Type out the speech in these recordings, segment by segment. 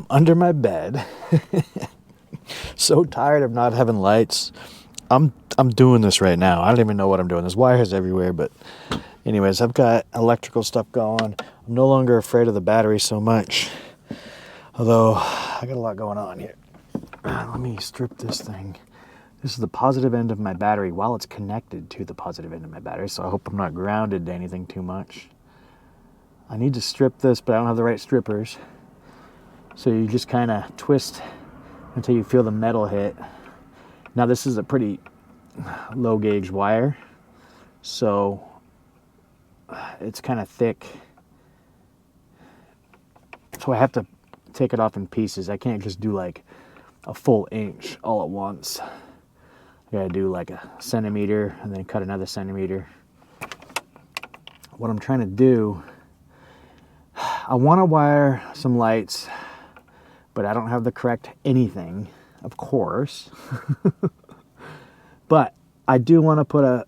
under my bed. So tired of not having lights. I'm doing this right now. I don't even know what I'm doing. There's wires everywhere, but anyways, I've got electrical stuff going. I'm no longer afraid of the battery so much. Although, I got a lot going on here. Let me strip this thing. This is the positive end of my battery while it's connected to the positive end of my battery, so I hope I'm not grounded to anything too much. I need to strip this, but I don't have the right strippers. So you just kind of twist until you feel the metal hit. Now this is a pretty low gauge wire, so it's kind of thick. So I have to take it off in pieces. I can't just do like a full inch all at once. I gotta do like a centimeter and then cut another centimeter. What I'm trying to do, I want to wire some lights, but I don't have the correct anything, of course. But I do want to put a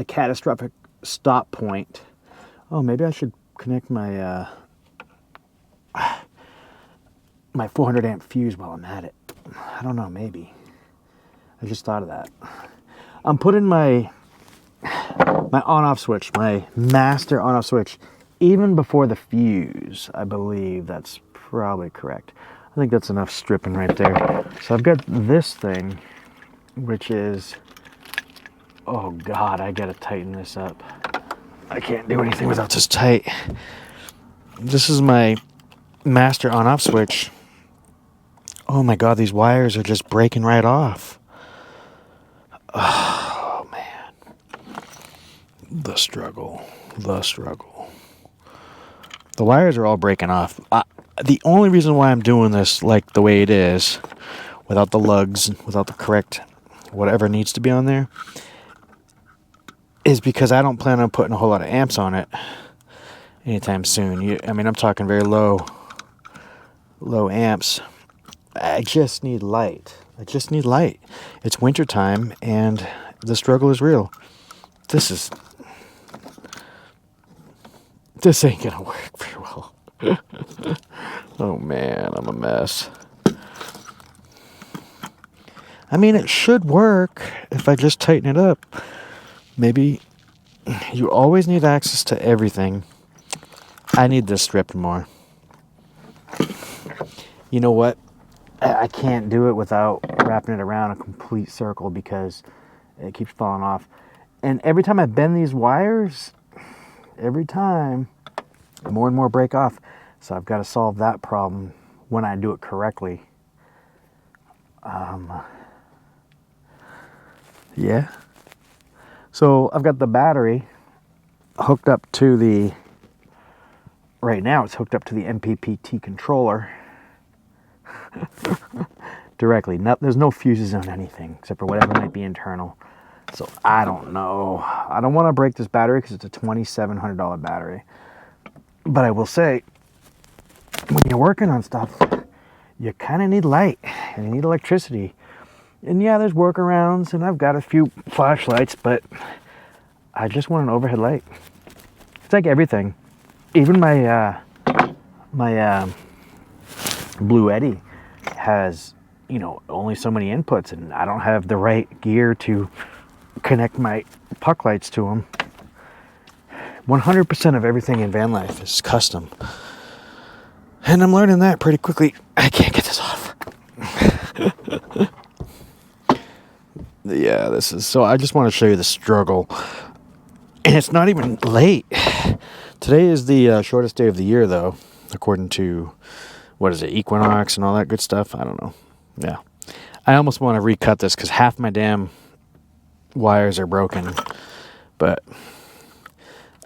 catastrophic stop point. Oh, maybe I should connect my my 400 amp fuse while I'm at it. I don't know, maybe. I just thought of that. I'm putting my on-off switch, my master on-off switch, even before the fuse. I believe that's probably correct. I think that's enough stripping right there. So I've got this thing, which is, oh God, I gotta tighten this up. I can't do anything without this tight. This is my master on-off switch. Oh my God, these wires are just breaking right off. Oh man. The struggle. The wires are all breaking off. The only reason why I'm doing this like the way it is, without the lugs, without the correct whatever needs to be on there, is because I don't plan on putting a whole lot of amps on it anytime soon. I mean, I'm talking very low amps. I just need light. It's wintertime and the struggle is real. This ain't gonna work very well. Oh man, I'm a mess. I mean, it should work if I just tighten it up. Maybe you always need access to everything. I need this stripped more. You know what? I can't do it without wrapping it around a complete circle because it keeps falling off. And every time I bend these wires, every time, more and more break off. So I've got to solve that problem when I do it correctly. Yeah. So I've got the battery hooked up to the, right now it's hooked up to the MPPT controller directly. There's no fuses on anything except for whatever might be internal. So I don't know. I don't want to break this battery because it's a $2,700 battery. But I will say, when you're working on stuff, you kind of need light and you need electricity. And yeah, there's workarounds and I've got a few flashlights, but I just want an overhead light. It's like everything. Even my Blue Eddy has, only so many inputs and I don't have the right gear to connect my puck lights to them. 100% of everything in van life is custom. And I'm learning that pretty quickly. I can't get this off. Yeah, so I just want to show you the struggle. And it's not even late. Today is the shortest day of the year, though, according to, equinox and all that good stuff. I don't know. Yeah. I almost want to recut this because half my damn wires are broken. But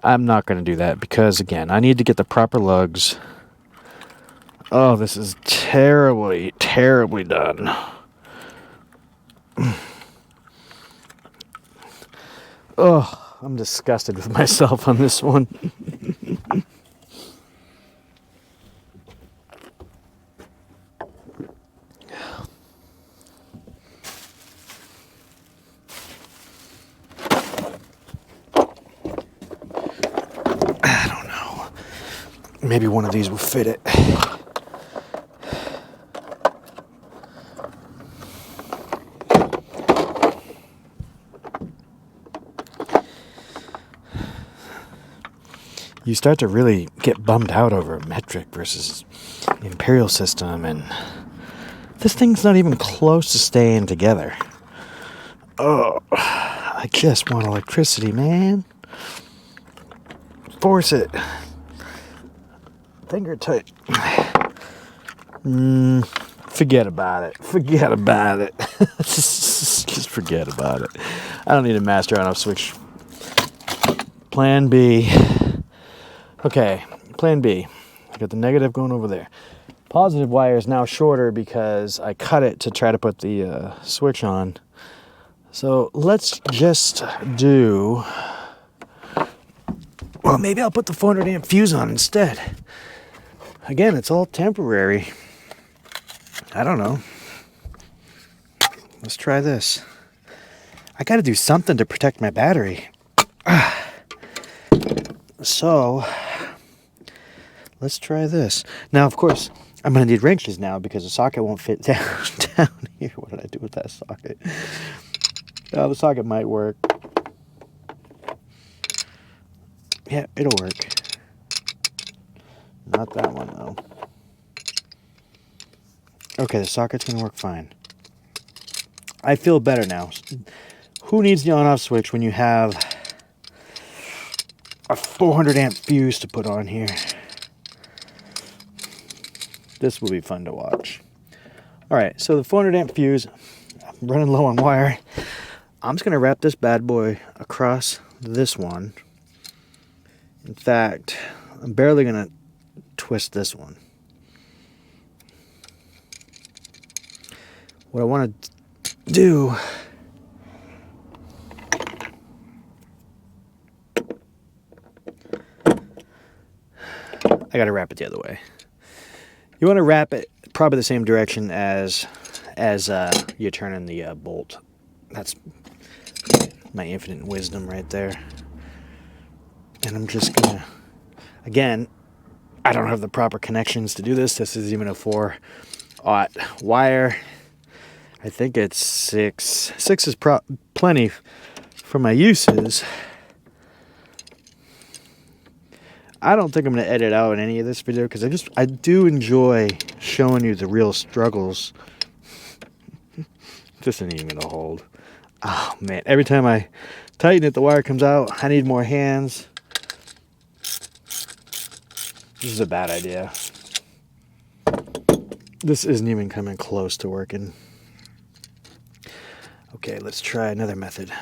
I'm not going to do that because, again, I need to get the proper lugs. Oh, this is terribly, terribly done. Oh, I'm disgusted with myself on this one. Maybe one of these will fit it. You start to really get bummed out over metric versus the imperial system, and this thing's not even close to staying together. Oh, I just want electricity, man. Force it. Finger tight. Forget about it. Forget about it. Just forget about it. I don't need a master on-off switch. Plan B. Okay, plan B. I got the negative going over there. Positive wire is now shorter because I cut it to try to put the switch on. So let's just do... Well, maybe I'll put the 400 amp fuse on instead. Again, it's all temporary. I don't know. Let's try this. I got to do something to protect my battery. So... let's try this. Now, of course, I'm going to need wrenches now because the socket won't fit down here. What did I do with that socket? Oh, the socket might work. Yeah, it'll work. Not that one, though. Okay, the socket's going to work fine. I feel better now. Who needs the on-off switch when you have a 400 amp fuse to put on here? This will be fun to watch. All right, so the 400 amp fuse, I'm running low on wire. I'm just going to wrap this bad boy across this one. In fact, I'm barely going to twist this one. What I want to do I got to wrap it the other way. You want to wrap it probably the same direction as you're turning the bolt. That's my infinite wisdom right there. And I'm just gonna, again, I don't have the proper connections to do this. This is even a 4-aught wire. I think it's 6. 6 is plenty for my uses. I don't think I'm going to edit out any of this video because I do enjoy showing you the real struggles. This isn't even going to hold. Oh man, every time I tighten it, the wire comes out. I need more hands. This is a bad idea. This isn't even coming close to working. Okay, let's try another method.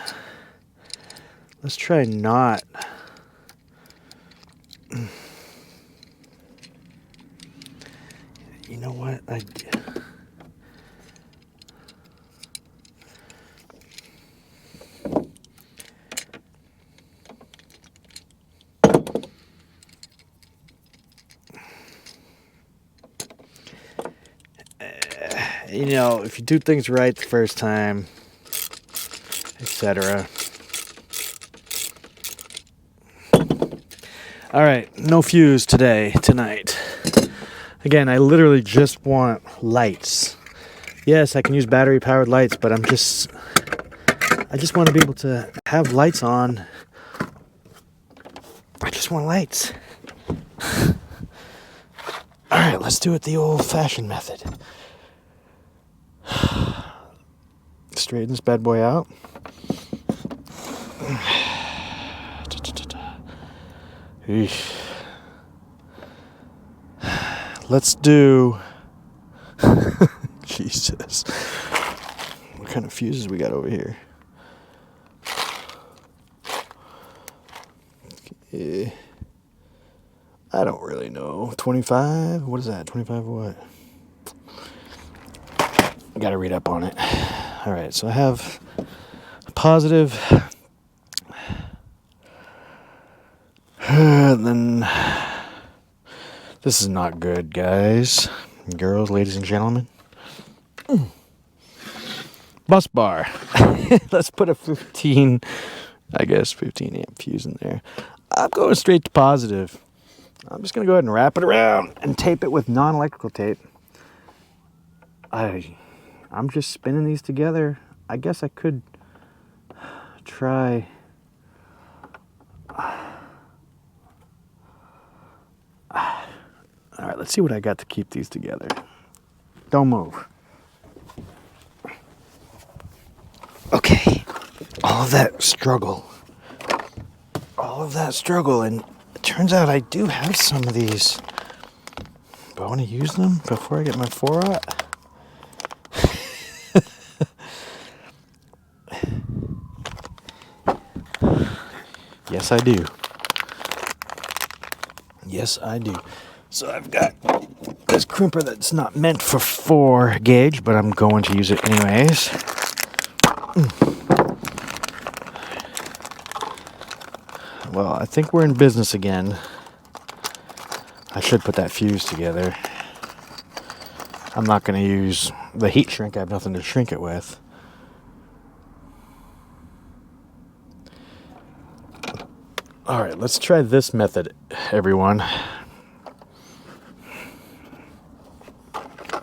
Let's try not... You know what? You know, if you do things right the first time, etc. All right, no fuse tonight. Again, I literally just want lights. Yes, I can use battery-powered lights, but I just want to be able to have lights on. I just want lights. All right, let's do it the old-fashioned method. Straighten this bad boy out. Let's do... Jesus. What kind of fuses we got over here? Okay. I don't really know. 25? What is that? 25 what? I gotta read up on it. Alright, so I have a positive. And then this is not good, guys, girls, ladies and gentlemen. Bus bar. Let's put a 15 amp fuse in there. I'm going straight to positive. I'm just gonna go ahead and wrap it around and tape it with non-electrical tape. I'm just spinning these together. I guess I could try. All right, let's see what I got to keep these together. Don't move. Okay, all of that struggle, and it turns out I do have some of these. Do I want to use them before I get my 4-aught? Yes, I do. Yes, I do. So I've got this crimper that's not meant for 4 gauge, but I'm going to use it anyways. Well, I think we're in business again. I should put that fuse together. I'm not going to use the heat shrink. I have nothing to shrink it with. All right, let's try this method, everyone.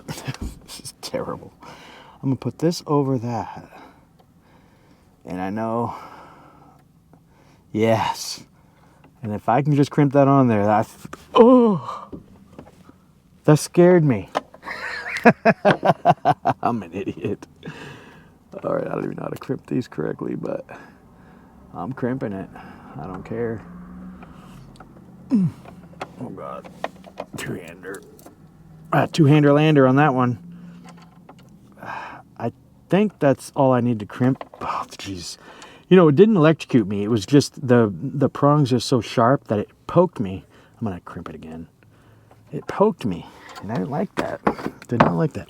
This is terrible. I'm going to put this over that. And I know, yes. And if I can just crimp that on there, that scared me. I'm an idiot. All right, I don't even know how to crimp these correctly, but I'm crimping it. I don't care. Oh God, two-hander. Two-hander lander on that one. I think that's all I need to crimp. Oh, jeez. You know, it didn't electrocute me. It was just the prongs are so sharp that it poked me. I'm gonna crimp it again. It poked me, and I didn't like that. Did not like that.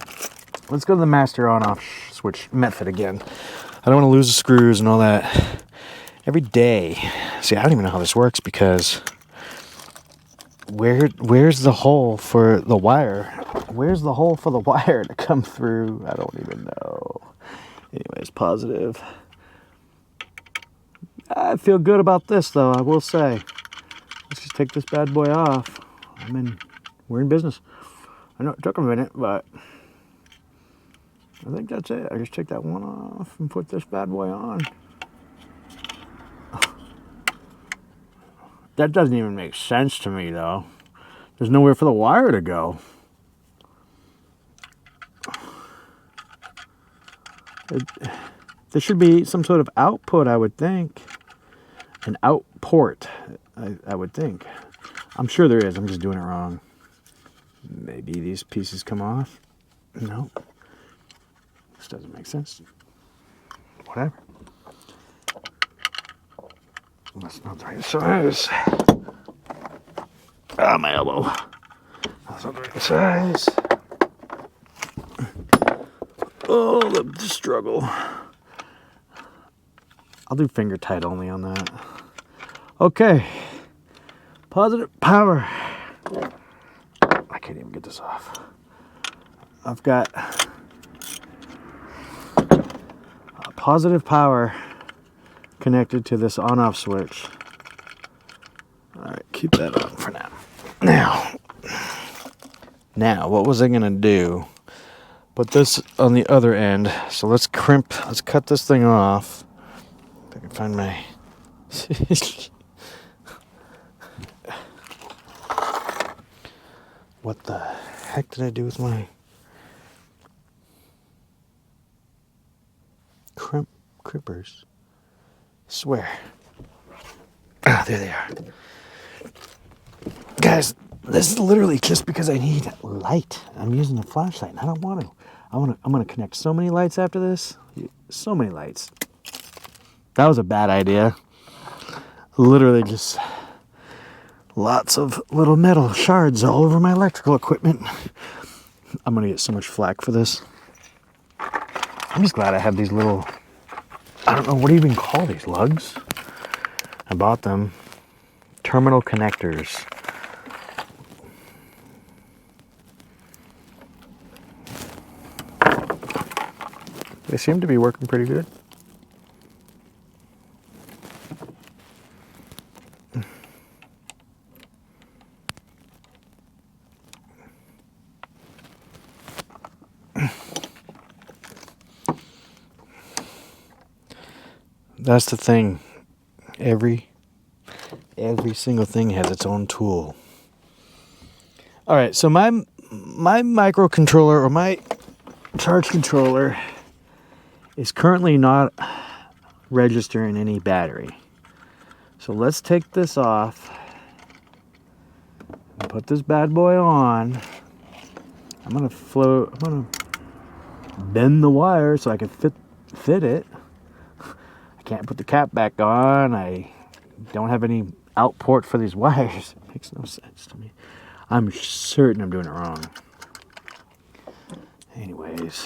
Let's go to the master on-off switch method again. I don't want to lose the screws and all that. Every day. See, I don't even know how this works because where's the hole for the wire? Where's the hole for the wire to come through? I don't even know. Anyways, positive. I feel good about this though, I will say. Let's just take this bad boy off. We're in business. I know it took a minute, but I think that's it. I just take that one off and put this bad boy on. That doesn't even make sense to me, though. There's nowhere for the wire to go. There should be some sort of output, I would think. An out port, I would think. I'm sure there is. I'm just doing it wrong. Maybe these pieces come off. No. This doesn't make sense. Whatever. That's not the right size. Ah, my elbow. That's not the right size. Oh, the struggle. I'll do finger tight only on that. Okay. Positive power. I can't even get this off. I've got positive power connected to this on-off switch. All right, keep that on for now. Now, what was I gonna do? Put this on the other end. So let's cut this thing off. If I can find my... What the heck did I do with my crimpers? Swear. Ah, there they are. Guys, this is literally just because I need light. I'm using a flashlight and I don't want to. I'm gonna connect so many lights after this. So many lights. That was a bad idea. Literally just lots of little metal shards all over my electrical equipment. I'm gonna get so much flack for this. I'm just glad I have these little, I don't know, what do you even call these, lugs? I bought them. Terminal connectors. They seem to be working pretty good. That's the thing. Every single thing has its own tool. All right, so my microcontroller or my charge controller is currently not registering any battery. So let's take this off and put this bad boy on. I'm gonna bend the wire so I can fit it. I can't put the cap back on. I don't have any out port for these wires. It makes no sense to me. I'm certain I'm doing it wrong. Anyways.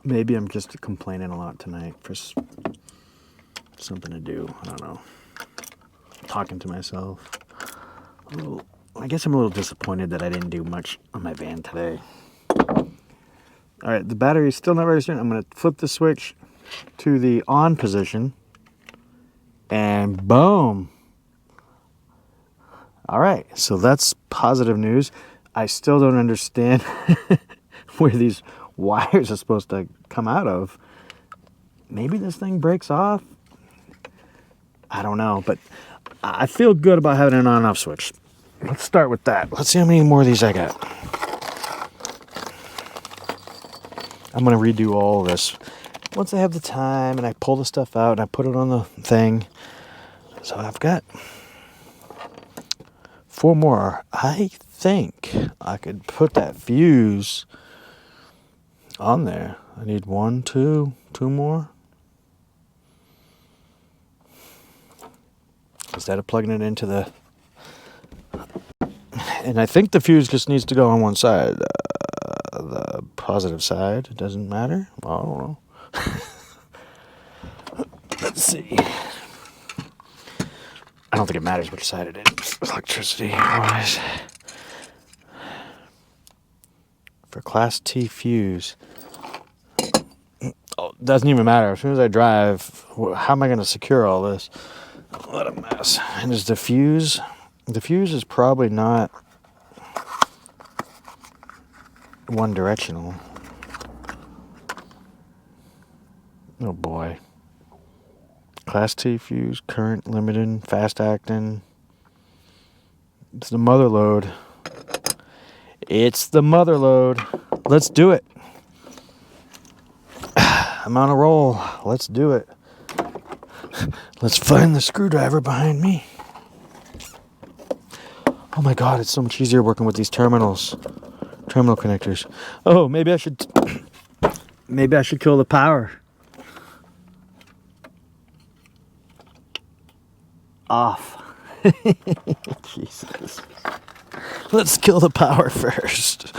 Maybe I'm just complaining a lot tonight for something to do. I don't know. Talking to myself. I guess I'm a little disappointed that I didn't do much on my van today. All right, the battery is still not registering. I'm going to flip the switch to the on position. And boom. All right, so that's positive news. I still don't understand where these wires are supposed to come out of. Maybe this thing breaks off. I don't know, but I feel good about having an on-off switch. Let's start with that. Let's see how many more of these I got. I'm going to redo all of this once I have the time and I pull the stuff out and I put it on the thing. So I've got 4 more. I think I could put that fuse on there. I need 1, 2 more. Instead of plugging it into the... And I think the fuse just needs to go on one side. The positive side. It doesn't matter. I don't know. Let's see. I don't think it matters which side it is, electricity-wise. For Class T fuse. Oh, it doesn't even matter. As soon as I drive, how am I going to secure all this? What a mess. And is the fuse... The fuse is probably not one directional. Oh boy. Class T fuse, current limited, fast acting. It's the mother load. It's the mother load. Let's do it. I'm on a roll. Let's do it. Let's find the screwdriver behind me. Oh my God, it's so much easier working with these terminal connectors. Oh, maybe I should kill the power. Off. Jesus. Let's kill the power first.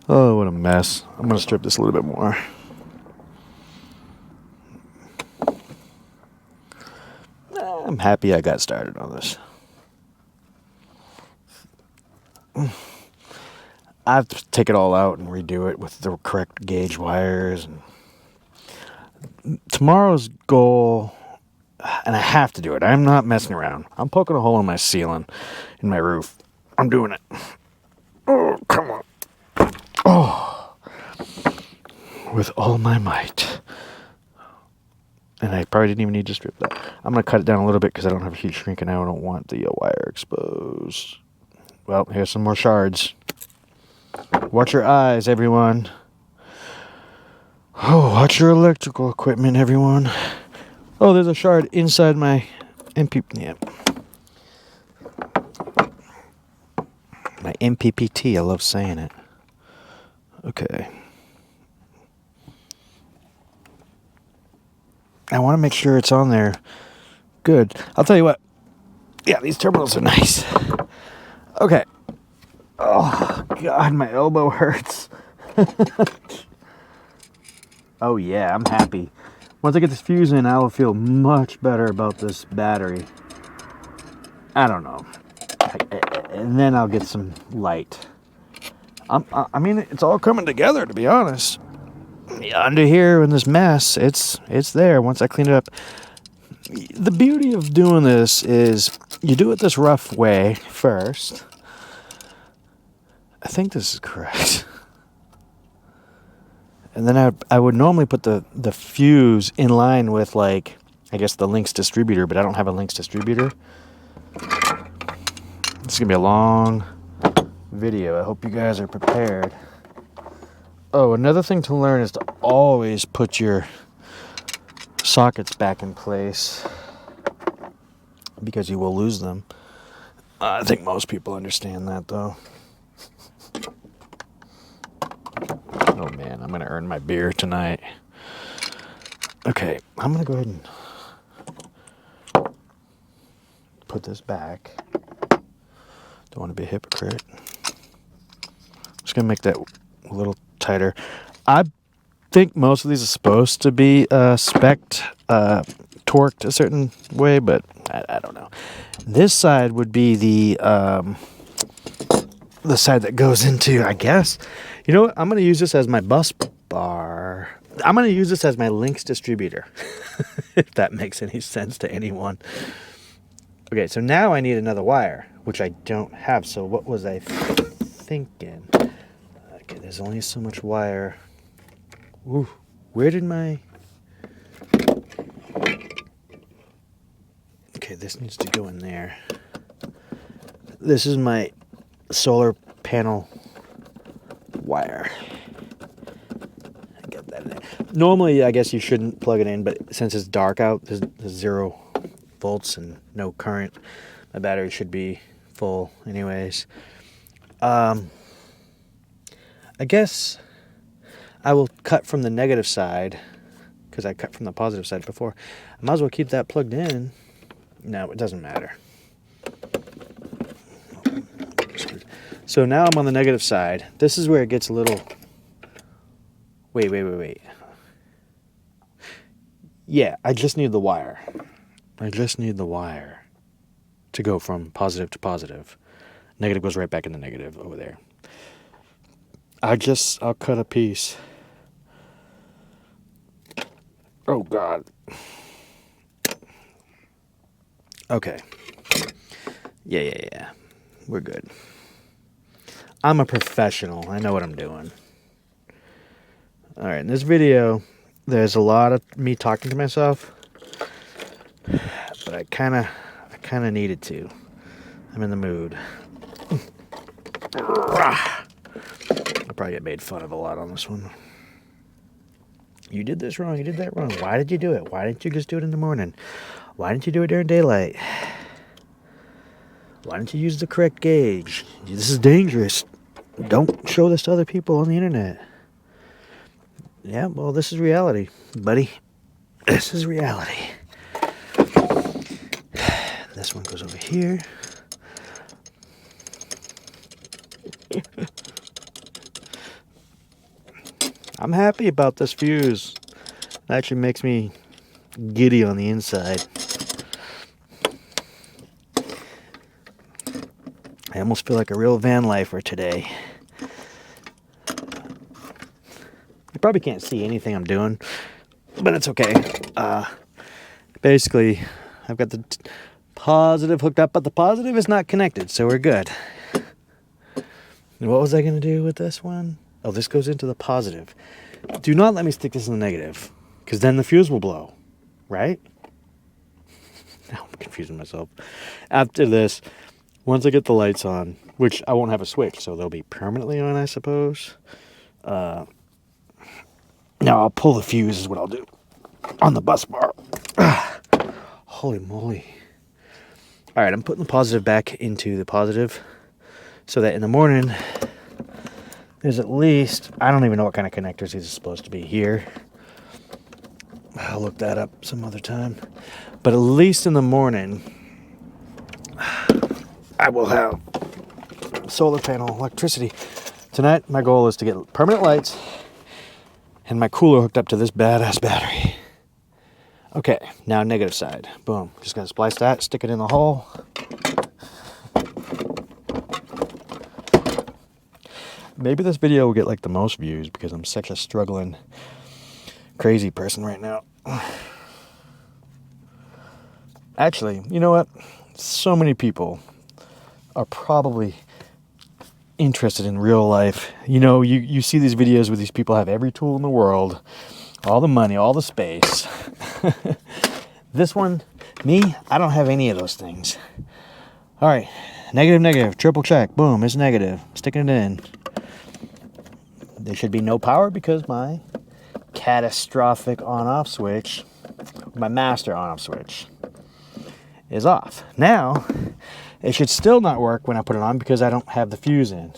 Oh, what a mess. I'm going to strip this a little bit more. I'm happy I got started on this. I have to take it all out and redo it with the correct gauge wires. And tomorrow's goal, and I have to do it. I'm not messing around. I'm poking a hole in my ceiling, in my roof. I'm doing it. Oh, come on. Oh, with all my might. And I probably didn't even need to strip that. I'm going to cut it down a little bit because I don't have a heat shrink and I don't want the wire exposed. Well, here's some more shards. Watch your eyes, everyone. Oh, watch your electrical equipment, everyone. Oh, there's a shard inside my MPPT. My MPPT, I love saying it. Okay. I want to make sure it's on there. Good. I'll tell you what. Yeah, these terminals are nice. Okay. Oh, God, my elbow hurts. Oh, yeah, I'm happy. Once I get this fuse in, I will feel much better about this battery. I don't know. And then I'll get some light. I mean, it's all coming together, to be honest. Under here in this mess, it's there once I clean it up. The beauty of doing this is you do it this rough way first. I think this is correct. And then I would normally put the fuse in line with, like, I guess the links distributor, but I don't have a links distributor. This is going to be a long video. I hope you guys are prepared. Oh, another thing to learn is to always put your sockets back in place because you will lose them. I think most people understand that, though. Oh man, I'm going to earn my beer tonight. Okay, I'm going to go ahead and put this back. Don't want to be a hypocrite. Just going to make that a little tighter. I think most of these are supposed to be spec'd, torqued a certain way, but I don't know. This side would be the side that goes into, I guess. You know what? I'm going to use this as my bus bar. I'm going to use this as my links distributor, if that makes any sense to anyone. Okay, so now I need another wire, which I don't have. So what was I thinking? Okay, there's only so much wire. Ooh, where did my... Okay, this needs to go in there. This is my solar panel wire. Get that in there. Normally, I guess you shouldn't plug it in, but since it's dark out, there's 0 volts and no current. My battery should be full anyways. I guess I will cut from the negative side because I cut from the positive side before. I might as well keep that plugged in. No, it doesn't matter. So now I'm on the negative side. This is where it gets a little... Wait. Yeah, I just need the wire. I just need the wire to go from positive to positive. Negative goes right back in the negative over there. I'll cut a piece. Oh, God. Okay. Yeah. We're good. I'm a professional. I know what I'm doing. All right, in this video, there's a lot of me talking to myself, but I kind of needed to. I'm in the mood. I'll probably get made fun of a lot on this one. You did this wrong. You did that wrong. Why did you do it? Why didn't you just do it in the morning? Why didn't you do it during daylight? Why didn't you use the correct gauge? This is dangerous. Don't show this to other people on the internet. Yeah, well, this is reality, buddy. This is reality. This one goes over here. I'm happy about this fuse. It actually makes me giddy on the inside. I almost feel like a real van lifer today. You probably can't see anything I'm doing, but it's okay. Basically, I've got the positive hooked up, but the positive is not connected, so we're good. And what was I going to do with this one? Oh, this goes into the positive. Do not let me stick this in the negative, because then the fuse will blow, right? Now I'm confusing myself. After this, once I get the lights on, which I won't have a switch, so they'll be permanently on, I suppose. Now I'll pull the fuse is what I'll do on the bus bar. Holy moly. All right, I'm putting the positive back into the positive so that in the morning there's at least, I don't even know what kind of connectors these are supposed to be here. I'll look that up some other time. But at least in the morning, I will have solar panel electricity. Tonight, my goal is to get permanent lights and my cooler hooked up to this badass battery. Okay, now negative side. Boom. Just gonna splice that, stick it in the hole. Maybe this video will get like the most views because I'm such a struggling, crazy person right now. Actually, you know what? So many people are probably interested in real life, you know, you see these videos where these people have every tool in the world, all the money, all the space. This one, me, I don't have any of those things. All right, negative, negative, triple check. Boom, it's negative. Sticking it in. There should be no power because my catastrophic on-off switch, my master on-off switch, is off. Now, it should still not work when I put it on because I don't have the fuse in.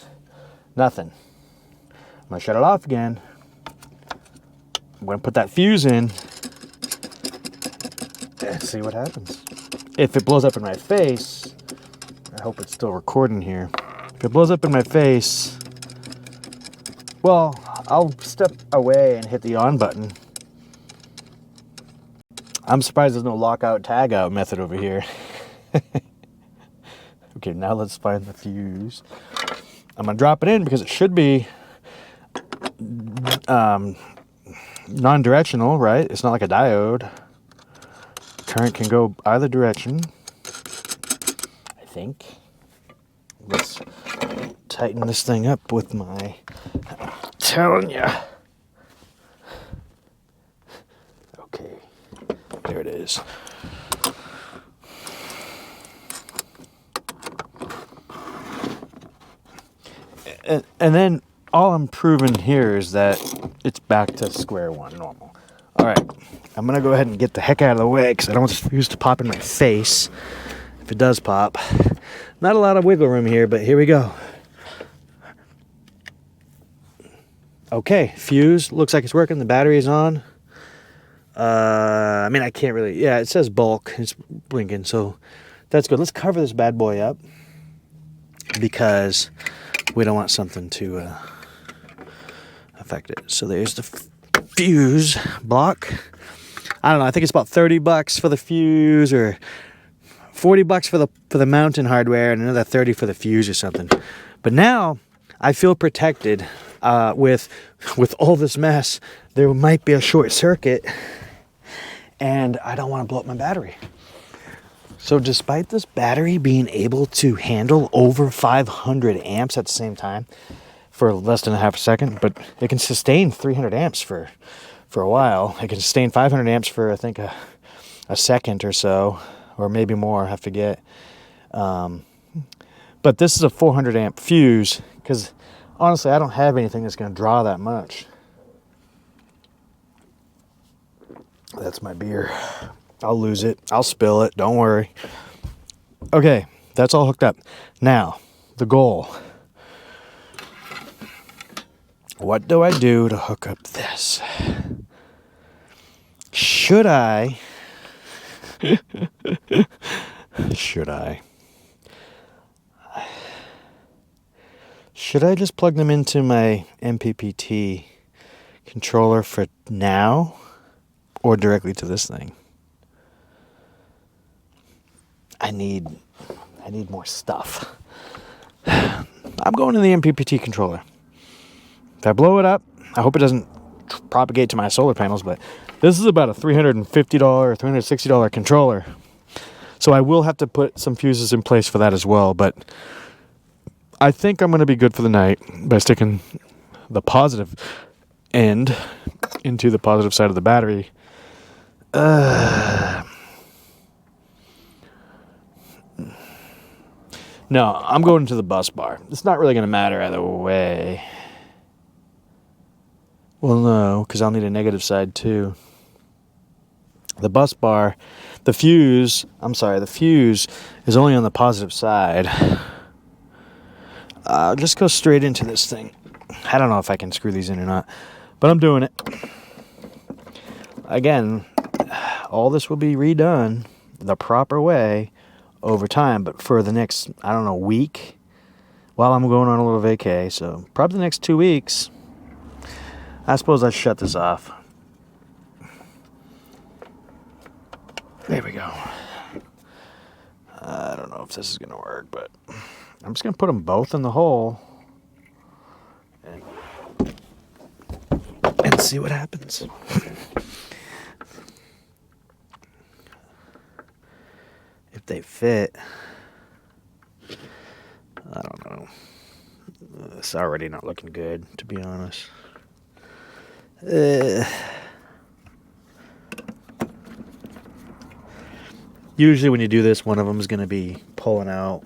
Nothing. I'm going to shut it off again. I'm going to put that fuse in and see what happens. If it blows up in my face, I hope it's still recording here. If it blows up in my face, well, I'll step away and hit the on button. I'm surprised there's no lockout tagout method over here. Okay, now let's find the fuse. I'm gonna drop it in because it should be non-directional, right? It's not like a diode. Current can go either direction, I think. Let's tighten this thing up with my, I'm telling you. Okay, there it is. And then all I'm proving here is that it's back to square one, normal. All right, I'm gonna go ahead and get the heck out of the way because I don't want this fuse to pop in my face. If it does pop, not a lot of wiggle room here, but here we go. Okay, fuse, looks like it's working. The battery is on. I mean, I can't really, yeah, it says bulk, it's blinking, so that's good. Let's cover this bad boy up because we don't want something to affect it. So there's the fuse block. I don't know, I think it's about $30 for the fuse, or $40 for the mountain hardware, and another $30 for the fuse or something. But now I feel protected with all this mess. There might be a short circuit, and I don't want to blow up my battery. So despite this battery being able to handle over 500 amps at the same time for less than a half a second, but it can sustain 300 amps for a while. It can sustain 500 amps for, I think, a second or so, or maybe more, I forget. But this is a 400 amp fuse, because honestly, I don't have anything that's going to draw that much. That's my beer. I'll lose it. I'll spill it. Don't worry. Okay, that's all hooked up. Now, the goal. What do I do to hook up this? Should I? Should I just plug them into my MPPT controller for now, or directly to this thing? I need more stuff. I'm going to the MPPT controller. If I blow it up, I hope it doesn't propagate to my solar panels, but this is about a $350 or $360 controller. So I will have to put some fuses in place for that as well, but I think I'm going to be good for the night by sticking the positive end into the positive side of the battery. No, I'm going to the bus bar. It's not really going to matter either way. Well, no, because I'll need a negative side too. The bus bar, the fuse is only on the positive side. I'll just go straight into this thing. I don't know if I can screw these in or not, but I'm doing it. Again, all this will be redone the proper way over time, but for the next, I don't know, week, while I'm going on a little vacay, so probably the next 2 weeks, I suppose I shut this off. There we go. I don't know if this is going to work, but I'm just going to put them both in the hole and see what happens. If they fit, I don't know. It's already not looking good, to be honest. Usually when you do this, one of them is going to be pulling out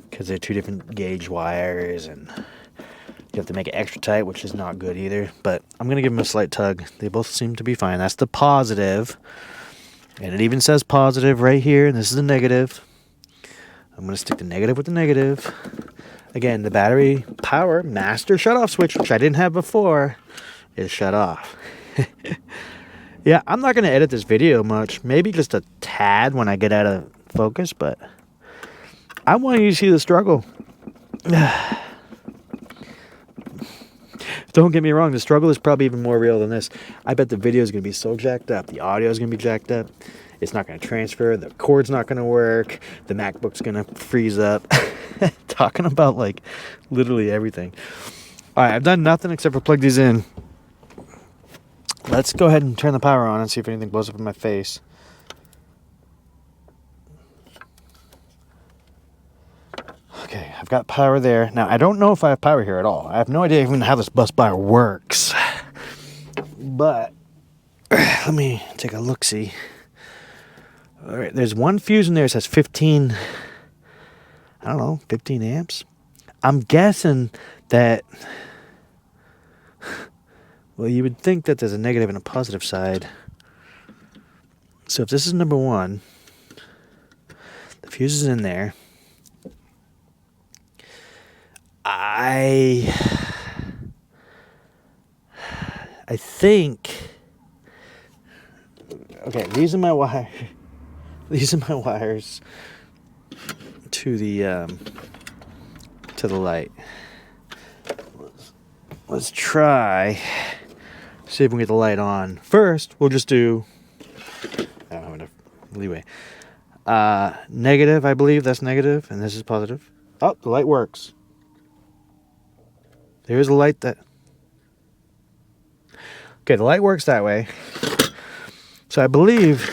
because they're two different gauge wires, and you have to make it extra tight, which is not good either. But I'm going to give them a slight tug. They both seem to be fine. That's the positive. And it even says positive right here, and this is the negative. I'm going to stick the negative with the negative. Again, the battery power master shutoff switch, which I didn't have before, is shut off. Yeah, I'm not going to edit this video much. Maybe just a tad when I get out of focus, but I want you to see the struggle. Don't get me wrong, the struggle is probably even more real than this. I bet the video is going to be so jacked up. The audio is going to be jacked up. It's not going to transfer. The cord's not going to work. The MacBook's going to freeze up. Talking about, like, literally everything. All right, I've done nothing except for plug these in. Let's go ahead and turn the power on and see if anything blows up in my face. Okay, I've got power there. Now, I don't know if I have power here at all. I have no idea even how this bus bar works. But, let me take a look-see. All right, there's one fuse in there that says 15, I don't know, 15 amps. I'm guessing that, well, you would think that there's a negative and a positive side. So if this is number one, the fuse is in there. I think, okay, these are my wires. These are my wires to the light. Let's try, see if we can get the light on. First, we'll just do, I don't have enough leeway. Negative, I believe that's negative, and this is positive. Oh, the light works. There's a light that, okay, the light works that way. So I believe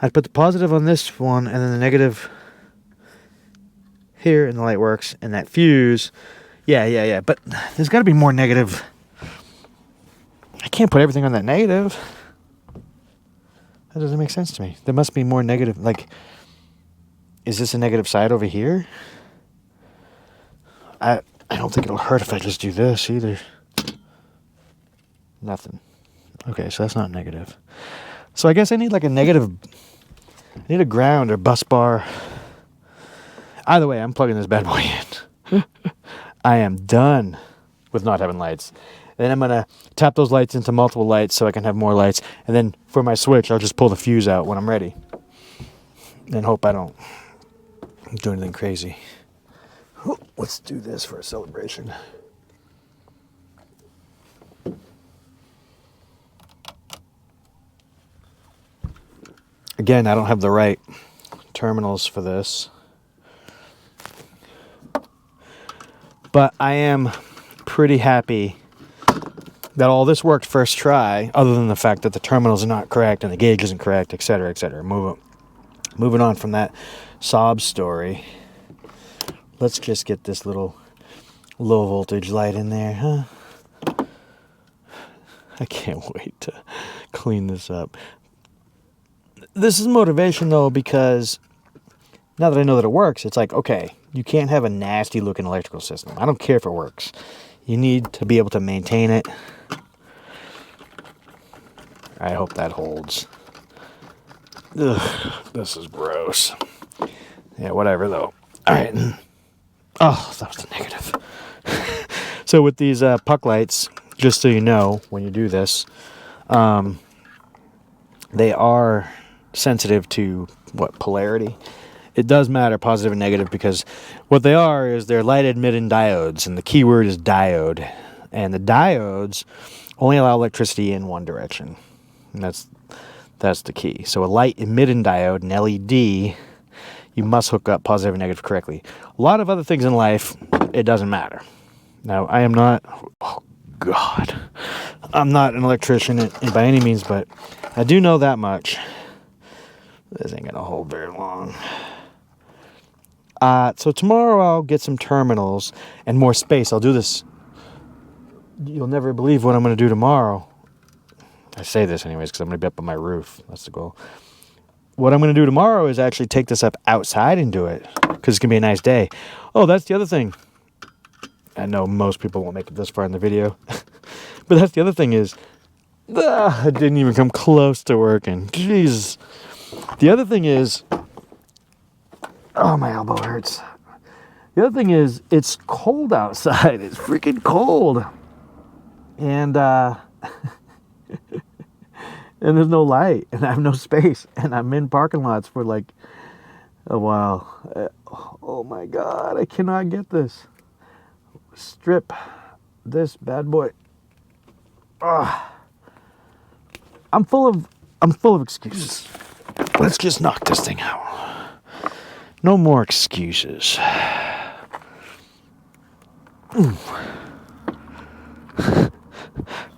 I'd put the positive on this one and then the negative here, and the light works, and that fuse, yeah. But there's got to be more negative. I can't put everything on that negative. That doesn't make sense to me. There must be more negative. Like, is this a negative side over here? I don't think it'll hurt if I just do this either. Nothing. Okay, so that's not negative. So I guess I need like a negative. I need a ground or bus bar. Either way, I'm plugging this bad boy in. I am done with not having lights. Then I'm going to tap those lights into multiple lights so I can have more lights. And then for my switch, I'll just pull the fuse out when I'm ready. And hope I don't do anything crazy. Let's do this for a celebration. Again, I don't have the right terminals for this. But I am pretty happy that all this worked first try, other than the fact that the terminals are not correct and the gauge isn't correct, etc., etc. Moving on from that sob story. Let's just get this little low voltage light in there, huh? I can't wait to clean this up. This is motivation, though, because now that I know that it works, it's like, okay, you can't have a nasty looking electrical system. I don't care if it works. You need to be able to maintain it. I hope that holds. Ugh, this is gross. Yeah, whatever, though. All right. Oh, that was the negative. So with these puck lights, just so you know, when you do this, they are sensitive to, polarity? It does matter, positive and negative, because what they are is they're light-emitting diodes, and the key word is diode. And the diodes only allow electricity in one direction. And that's the key. So a light-emitting diode, an LED, you must hook up positive and negative correctly. A lot of other things in life, it doesn't matter. Now, I am not, oh God, I'm not an electrician by any means, but I do know that much. This ain't gonna hold very long. So tomorrow I'll get some terminals and more space. I'll do this. You'll never believe what I'm going to do tomorrow. I say this anyways because I'm going to be up on my roof. That's the goal. What I'm going to do tomorrow is actually take this up outside and do it because it's going to be a nice day. Oh, that's the other thing. I know most people won't make it this far in the video. But that's the other thing is, it didn't even come close to working. Jesus. The other thing is, oh, my elbow hurts. The other thing is, it's cold outside. It's freaking cold. And, and there's no light, and I have no space, and I'm in parking lots for like a while. Oh my God, I cannot get this. Strip this bad boy. I'm full of excuses. Let's just knock this thing out. No more excuses.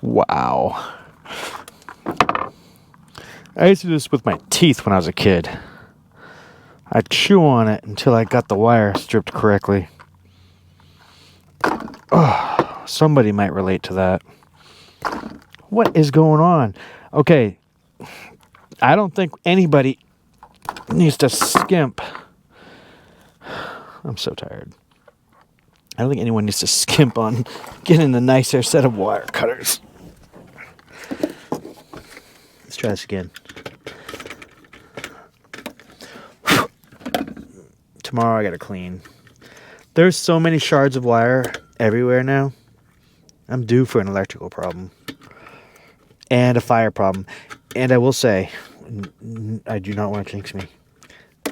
Wow. I used to do this with my teeth when I was a kid. I'd chew on it until I got the wire stripped correctly. Oh, somebody might relate to that. What is going on? Okay, I don't think anybody needs to skimp. I'm so tired. I don't think anyone needs to skimp on getting the nicer set of wire cutters. Let's try this again. Tomorrow I gotta clean. There's so many shards of wire everywhere now. I'm due for an electrical problem. And a fire problem. And I will say, I do not want to jinx me.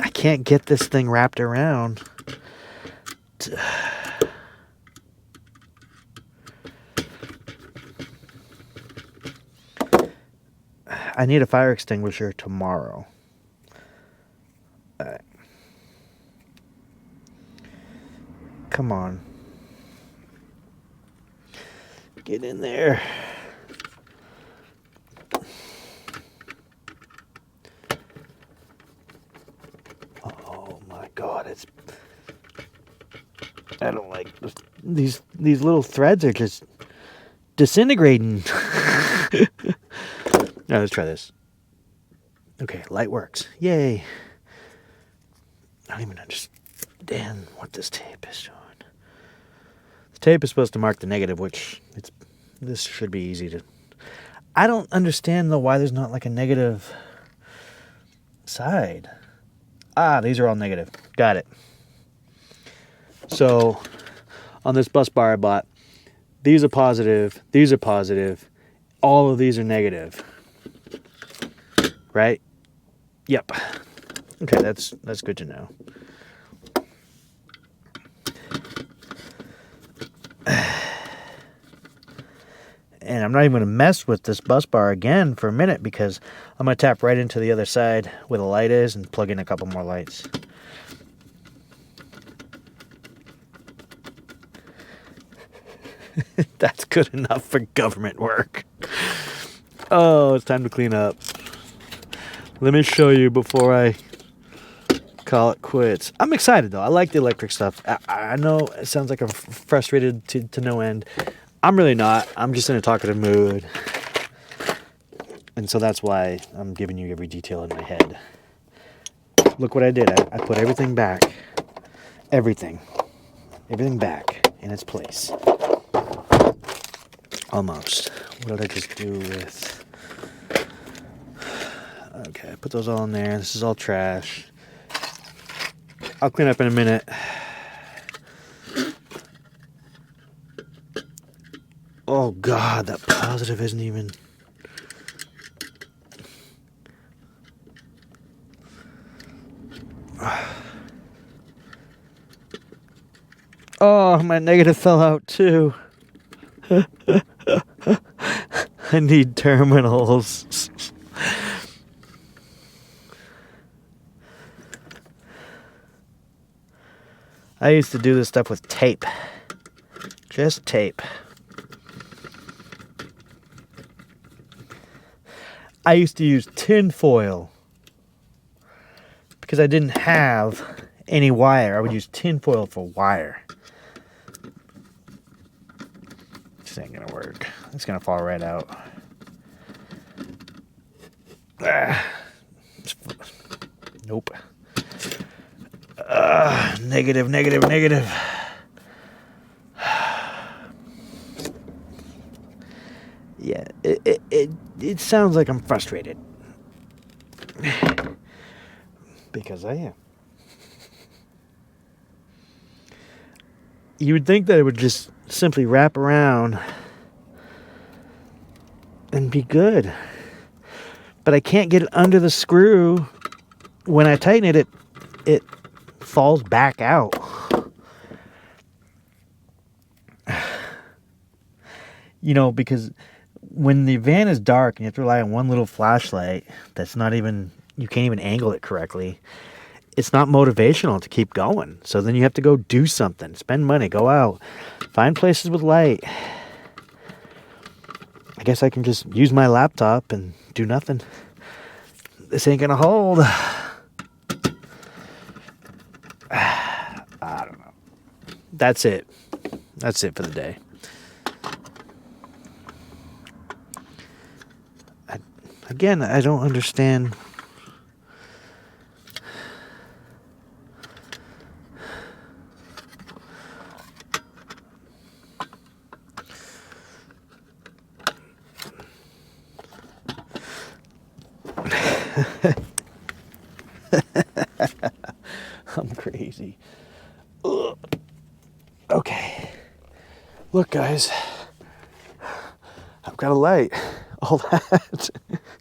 I can't get this thing wrapped around. I need a fire extinguisher tomorrow. Come on. Get in there. Oh my God, I don't like these little threads are just disintegrating. Now let's try this. Okay, light works. Yay. I don't even understand what this tape is showing. The tape is supposed to mark the negative, which this should be easy to... I don't understand though why there's not like a negative side. These are all negative. Got it. So on this bus bar I bought, these are positive, all of these are negative. Right? Yep. Okay, that's good to know. And I'm not even going to mess with this bus bar again for a minute because I'm going to tap right into the other side where the light is and plug in a couple more lights. That's good enough for government work. Oh, it's time to clean up. Let me show you before I call it quits. I'm excited though. I like the electric stuff. I know it sounds like I'm frustrated to no end. I'm really not. I'm just in a talkative mood. And so that's why I'm giving you every detail in my head. Look what I did. I put everything back. Everything back in its place. Almost. What did I just do with... Okay, I put those all in there. This is all trash. I'll clean up in a minute. Oh God, that positive isn't even... Oh, my negative fell out too. I need terminals. I used to do this stuff with tape. Just tape. I used to use tin foil because I didn't have any wire. I would use tinfoil for wire. This ain't gonna work. It's gonna fall right out. Nope. Negative, negative, negative. Yeah, it sounds like I'm frustrated. Because I am. You would think that it would just simply wrap around and be good. But I can't get it under the screw. When I tighten it, it falls back out. You know, because when the van is dark and you have to rely on one little flashlight that's not even, you can't even angle it correctly, it's not motivational to keep going. So then you have to go do something, spend money, go out, find places with light. I guess I can just use my laptop and do nothing. This ain't gonna hold. I don't know. That's it. That's it for the day. Again, I don't understand. I'm crazy. Ugh. Okay. Look, guys. I've got a light. All that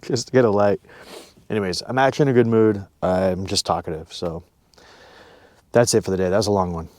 just to get a light. Anyways, I'm actually in a good mood. I'm just talkative. So that's it for the day. That was a long one.